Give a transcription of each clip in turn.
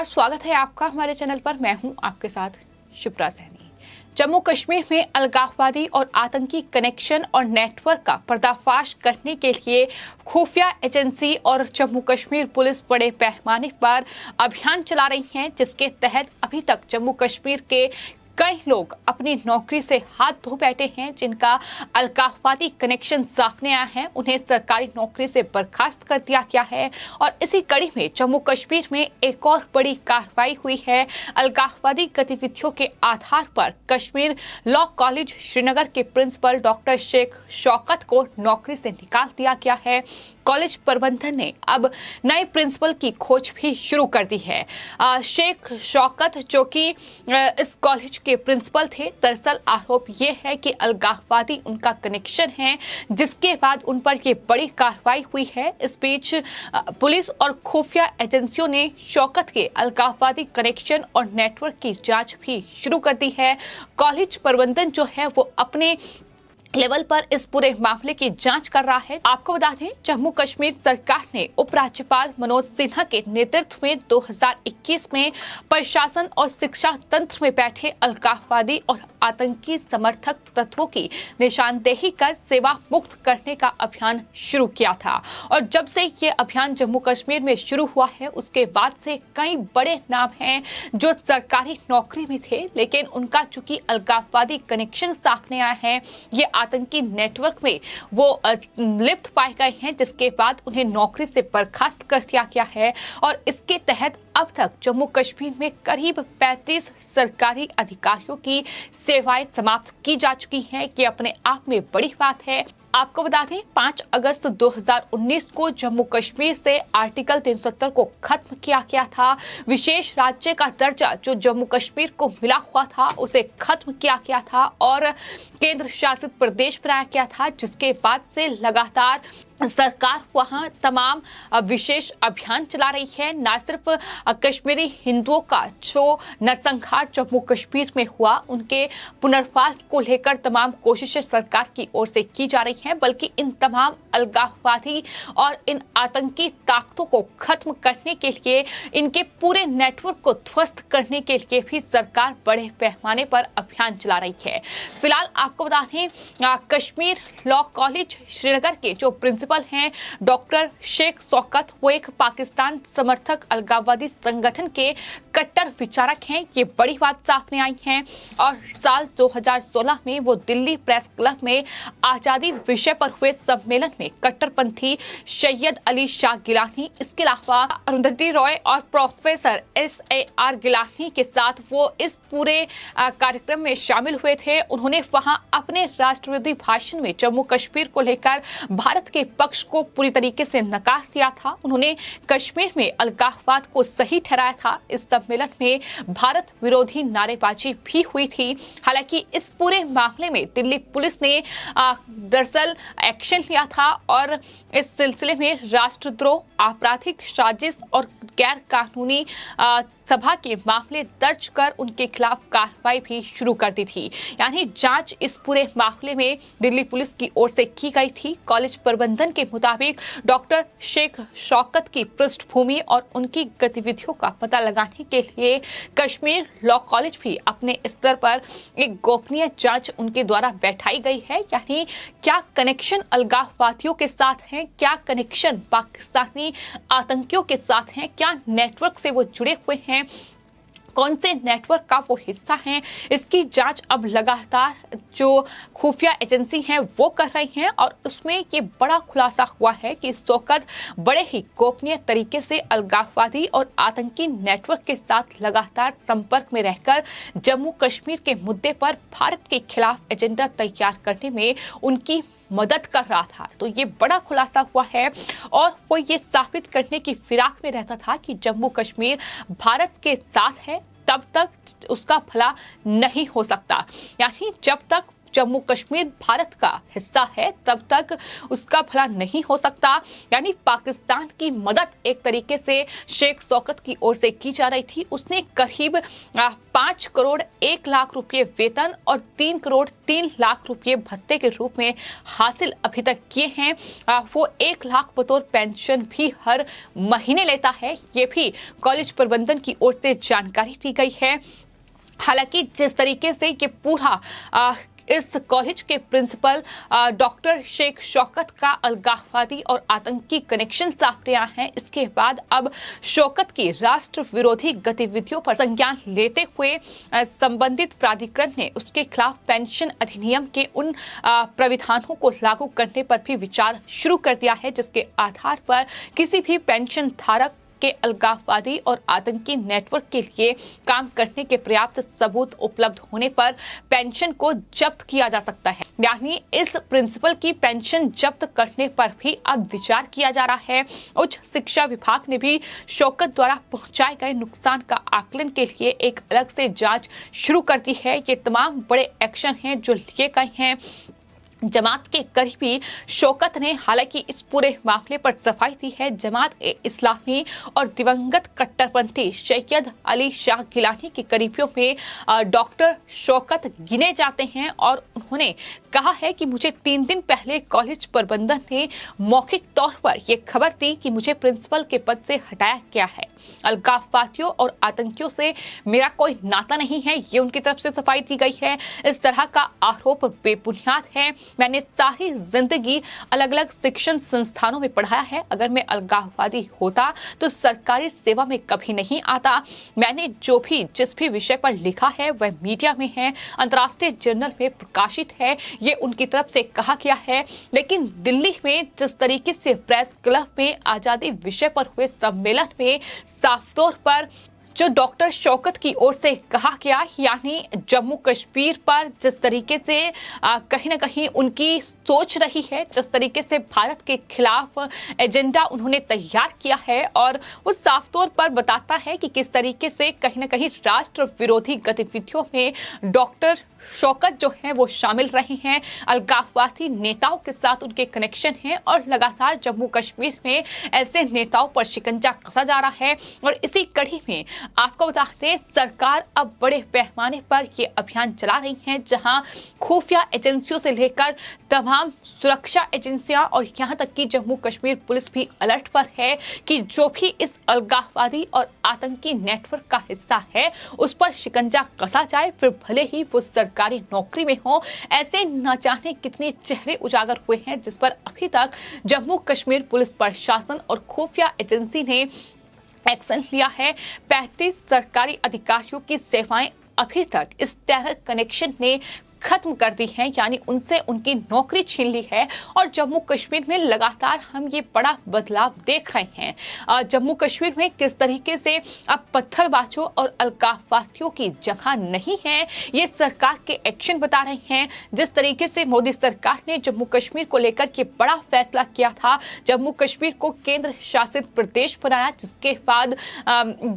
नमस्कार, स्वागत है आपका हमारे चैनल पर। मैं हूं आपके साथ शिप्रा सैनी। जम्मू कश्मीर में अलगाववादी और आतंकी कनेक्शन और नेटवर्क का पर्दाफाश करने के लिए खुफिया एजेंसी और जम्मू कश्मीर पुलिस बड़े पैमाने पर अभियान चला रही है, जिसके तहत अभी तक जम्मू कश्मीर के कई लोग अपनी नौकरी से हाथ धो बैठे हैं, जिनका अलगाववादी कनेक्शन सामने आया है। उन्हें सरकारी नौकरी से बर्खास्त कर दिया गया है और इसी कड़ी में जम्मू कश्मीर में एक और बड़ी कार्रवाई हुई है। अलगाववादी गतिविधियों के आधार पर कश्मीर लॉ कॉलेज श्रीनगर के प्रिंसिपल डॉक्टर शेख शौकत को नौकरी से निकाल दिया गया है। कॉलेज प्रबंधन ने अब नए प्रिंसिपल की खोज भी शुरू कर दी है। शेख शौकत जो कि इस कॉलेज के प्रिंसिपल थे, दरअसल आरोप ये है कि अलगाववादी उनका कनेक्शन है, जिसके बाद उन पर ये बड़ी कार्रवाई हुई है। इस बीच पुलिस और खुफिया एजेंसियों ने शौकत के अलगाववादी कनेक्शन और नेटवर्क की जांच भी शुरू कर दी है। कॉलेज प्रबंधन जो है वो अपने लेवल पर इस पूरे मामले की जांच कर रहा है। आपको बता दें, जम्मू कश्मीर सरकार ने उपराज्यपाल मनोज सिन्हा के नेतृत्व में 2021 में प्रशासन और शिक्षा तंत्र में बैठे अलगाववादी और आतंकी समर्थक तत्वों की निशानदेही कर सेवा मुक्त करने का अभियान शुरू किया था। और जब से ये अभियान जम्मू कश्मीर में शुरू हुआ है, उसके बाद से कई बड़े नाम हैं जो सरकारी नौकरी में थे, लेकिन उनका चूंकि अलगाववादी कनेक्शन सामने आया है, ये आतंकी नेटवर्क में वो लिप्त पाए गए हैं, जिसके बाद उन्हें नौकरी से बर्खास्त कर दिया गया है। और इसके तहत अब तक जम्मू कश्मीर में करीब 35 सरकारी अधिकारियों की सेवाएं समाप्त की जा चुकी हैं। ये अपने आप में बड़ी बात है। आपको बता दें, 5 अगस्त 2019 को जम्मू कश्मीर से आर्टिकल 370 को खत्म किया गया था। विशेष राज्य का दर्जा जो जम्मू कश्मीर को मिला हुआ था, उसे खत्म किया गया था और केंद्र शासित प्रदेश बनाया गया था, जिसके बाद से लगातार सरकार वहां तमाम विशेष अभियान चला रही है। न सिर्फ कश्मीरी हिंदुओं का जो नरसंहार जम्मू कश्मीर में हुआ, उनके पुनर्वास को लेकर तमाम कोशिशें सरकार की ओर से की जा रही हैं, बल्कि इन तमाम अलगाववादी और इन आतंकी ताकतों को खत्म करने के लिए, इनके पूरे नेटवर्क को ध्वस्त करने के लिए भी सरकार बड़े पैमाने पर अभियान चला रही है। फिलहाल आपको बता दें, कश्मीर लॉ कॉलेज श्रीनगर के जो प्रिंसिपल हैं डॉक्टर शेख शौकत, वो एक पाकिस्तान समर्थक अलगाववादी संगठन के कट्टर विचारक हैं। ये बड़ी बात सामने आई है। और साल 2016 में वो दिल्ली प्रेस क्लब में आजादी विषय पर हुए सम्मेलन में कट्टरपंथी सैयद अली शाह गिलानी, इसके अलावा अरुंधति रॉय और प्रोफेसर SAR गिलानी के साथ वो इस पूरे कार्यक्रम में शामिल हुए थे। उन्होंने वहां अपने राष्ट्रविरोधी भाषण में जम्मू कश्मीर को लेकर भारत के पक्ष को पूरी तरीके से नकार दिया था। उन्होंने कश्मीर में अलगाववाद को सही ठहराया था। इस सम्मेलन में भारत विरोधी नारेबाजी भी हुई थी। हालांकि इस पूरे मामले में दिल्ली पुलिस ने दरअसल एक्शन लिया था और इस सिलसिले में राष्ट्रद्रोह, आपराधिक साजिश और गैर कानूनी सभा के मामले दर्ज कर उनके खिलाफ कार्रवाई भी शुरू कर दी थी। यानी जांच इस पूरे मामले में दिल्ली पुलिस की ओर से की गई थी। कॉलेज प्रबंधन के मुताबिक डॉक्टर शेख शौकत की पृष्ठभूमि और उनकी गतिविधियों का पता लगाने के लिए कश्मीर लॉ कॉलेज भी अपने स्तर पर एक गोपनीय जांच उनके द्वारा बैठाई गई है। यानी क्या कनेक्शन अलगाववादियों के साथ है, क्या कनेक्शन पाकिस्तानी आतंकियों के साथ है, क्या नेटवर्क से वो जुड़े हुए हैं, कौन से नेटवर्क का वो हिस्सा है, इसकी जांच अब लगातार जो खुफिया एजेंसी हैं वो कर रही हैं। और उसमें ये बड़ा खुलासा हुआ है कि शौकत बड़े ही गोपनीय तरीके से अलगाववादी और आतंकी नेटवर्क के साथ लगातार संपर्क में रहकर जम्मू कश्मीर के मुद्दे पर भारत के खिलाफ एजेंडा तैयार करने में उनकी मदद कर रहा था। तो ये बड़ा खुलासा हुआ है और वो ये साबित करने की फिराक में रहता था कि जम्मू कश्मीर भारत के साथ है, तब तक उसका भला नहीं हो सकता। यानी जब तक जम्मू कश्मीर भारत का हिस्सा है तब तक उसका भला नहीं हो सकता। यानी पाकिस्तान की मदद एक तरीके से शेख शौकत की ओर से की जा रही थी। उसने करीब 5 करोड़ 1 लाख रुपए वेतन और 3 करोड़ 3 लाख रुपए भत्ते के रूप में हासिल अभी तक किए हैं। वो 1 लाख बतौर पेंशन भी हर महीने लेता है। ये भी कॉलेज प्रबंधन की ओर से जानकारी दी गई है। हालांकि जिस तरीके से ये पूरा इस कॉलेज के प्रिंसिपल डॉक्टर शेख शौकत का अलगाववादी और आतंकी कनेक्शन सामने आया है, इसके बाद अब शौकत की राष्ट्र विरोधी गतिविधियों पर संज्ञान लेते हुए संबंधित प्राधिकरण ने उसके खिलाफ पेंशन अधिनियम के उन प्राविधानों को लागू करने पर भी विचार शुरू कर दिया है जिसके आधार पर किसी भी पेंशन धारक के अलगाववादी और आतंकी नेटवर्क के लिए काम करने के पर्याप्त सबूत उपलब्ध होने पर पेंशन को जब्त किया जा सकता है। यानी इस प्रिंसिपल की पेंशन जब्त करने पर भी अब विचार किया जा रहा है। उच्च शिक्षा विभाग ने भी शौकत द्वारा पहुंचाए गए नुकसान का आकलन के लिए एक अलग से जांच शुरू कर दी है। ये तमाम बड़े एक्शन हैं जो लिए गए हैं। जमात के करीबी शौकत ने हालांकि इस पूरे मामले पर सफाई दी है। जमात इस्लामी और दिवंगत कट्टरपंथी सैयद अली शाह गिलानी के करीबियों में डॉक्टर शौकत गिने जाते हैं और उन्होंने कहा है कि मुझे 3 दिन पहले कॉलेज प्रबंधन ने मौखिक तौर पर यह खबर दी कि मुझे प्रिंसिपल के पद से हटाया गया है। अलगाववादियों और आतंकियों से मेरा कोई नाता नहीं है, ये उनकी तरफ से सफाई दी गई है। इस तरह का आरोप बेबुनियाद है। मैंने सारी जिंदगी अलग अलग शिक्षण संस्थानों में पढ़ाया है। अगर मैं अलगाववादी होता तो सरकारी सेवा में कभी नहीं आता। मैंने जो भी जिस भी विषय पर लिखा है वह मीडिया में है, अंतर्राष्ट्रीय जर्नल में प्रकाशित है, ये उनकी तरफ से कहा गया है। लेकिन दिल्ली में जिस तरीके से प्रेस क्लब में आजादी विषय पर हुए सम्मेलन में साफ तौर पर जो डॉक्टर शौकत की ओर से कहा गया, यानी जम्मू कश्मीर पर जिस तरीके से कहीं ना कहीं उनकी सोच रही है, जिस तरीके से भारत के खिलाफ एजेंडा उन्होंने तैयार किया है और वो साफ तौर पर बताता है कि किस तरीके से कहीं ना कहीं राष्ट्र विरोधी गतिविधियों में डॉक्टर शौकत जो है वो शामिल रहे हैं। अलगाववादी नेताओं के साथ उनके कनेक्शन हैं और लगातार जम्मू कश्मीर में ऐसे नेताओं पर शिकंजा कसा जा रहा है। और इसी कड़ी में आपको बता दें, सरकार अब बड़े पैमाने पर ये अभियान चला रही है, जहां खुफिया एजेंसियों से लेकर तमाम सुरक्षा एजेंसियां और यहां तक कि जम्मू कश्मीर पुलिस भी अलर्ट पर है कि जो भी इस अलगाववादी और आतंकी नेटवर्क का हिस्सा है उस पर शिकंजा कसा जाए, फिर भले ही वो सरकारी नौकरी में हो। ऐसे न जाने कितने चेहरे उजागर हुए हैं जिस पर अभी तक जम्मू कश्मीर पुलिस प्रशासन और खुफिया एजेंसी ने एक्शन लिया है। 35 सरकारी अधिकारियों की सेवाएं अभी तक इस टेरर कनेक्शन ने खत्म कर दी है, यानी उनसे उनकी नौकरी छीन ली है। और जम्मू कश्मीर में लगातार हम ये बड़ा बदलाव देख रहे हैं। जम्मू कश्मीर में किस तरीके से अब पत्थरबाजों और अलगाववादियों की जगह नहीं है, ये सरकार के एक्शन बता रहे हैं। जिस तरीके से मोदी सरकार ने जम्मू कश्मीर को लेकर के बड़ा फैसला किया था, जम्मू कश्मीर को केंद्र शासित प्रदेश बनाया, जिसके बाद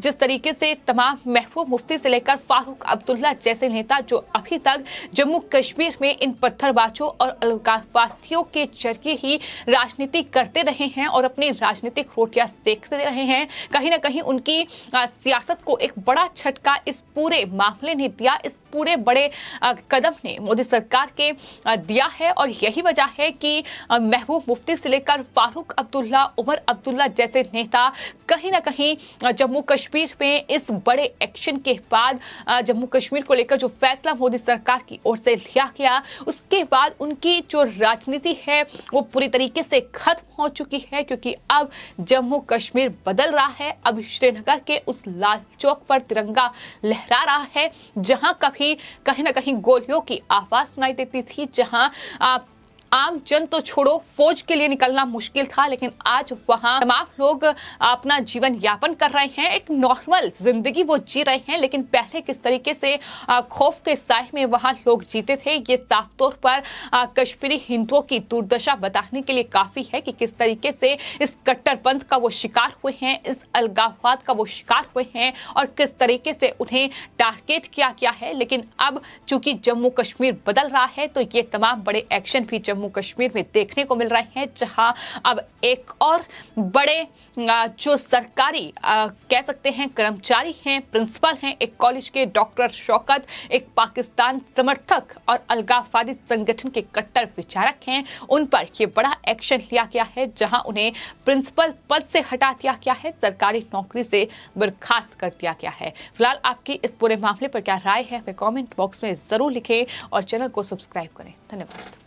जिस तरीके से तमाम महबूब मुफ्ती से लेकर फारूक अब्दुल्ला जैसे नेता जो अभी तक जम्मू कश्मीर में इन पत्थरबाजों और अलगाववादियों के जरिए ही राजनीति करते रहे हैं और अपनी राजनीतिक रोटियां सेकते रहे हैं, कहीं ना कहीं उनकी सियासत को एक बड़ा झटका इस पूरे मामले ने दिया। इस पूरे बड़े कदम ने मोदी सरकार के दिया है और यही वजह है कि महबूब मुफ्ती से लेकर फारूक अब्दुल्ला, उमर अब्दुल्ला जैसे नेता कहीं ना कहीं जम्मू कश्मीर में इस बड़े एक्शन के बाद जम्मू कश्मीर को लेकर जो फैसला मोदी सरकार की ओर से लिया गया, उसके बाद उनकी जो राजनीति है वो पूरी तरीके से खत्म हो चुकी है, क्योंकि अब जम्मू कश्मीर बदल रहा है। अब श्रीनगर के उस लाल चौक पर तिरंगा लहरा रहा है, जहां कभी कहीं ना कहीं गोलियों की आवाज सुनाई देती थी, जहां आम जन तो छोड़ो, फौज के लिए निकलना मुश्किल था, लेकिन आज वहां तमाम लोग अपना जीवन यापन कर रहे हैं, एक नॉर्मल जिंदगी वो जी रहे हैं। लेकिन पहले किस तरीके से खौफ के साए में वहां लोग जीते थे, ये साफ तौर पर कश्मीरी हिंदुओं की दुर्दशा बताने के लिए काफी है कि किस तरीके से इस कट्टरपंथ का वो शिकार हुए हैं, इस अलगाववाद का वो शिकार हुए हैं और किस तरीके से उन्हें टारगेट किया गया है। लेकिन अब चूंकि जम्मू कश्मीर बदल रहा है, तो ये तमाम बड़े एक्शन भी जम्मू कश्मीर में देखने को मिल रहे हैं, जहां अब एक और बड़े जो सरकारी कह सकते हैं कर्मचारी हैं, प्रिंसिपल हैं एक कॉलेज के, डॉक्टर शौकत एक पाकिस्तान समर्थक और अलगाववादी संगठन के कट्टर विचारक हैं, उन पर यह बड़ा एक्शन लिया गया है, जहां उन्हें प्रिंसिपल पद से हटा दिया गया है, सरकारी नौकरी से बर्खास्त कर दिया गया है। फिलहाल आपकी इस पूरे मामले पर क्या राय है, हमें कमेंट बॉक्स में जरूर लिखें और चैनल को सब्सक्राइब करें। धन्यवाद।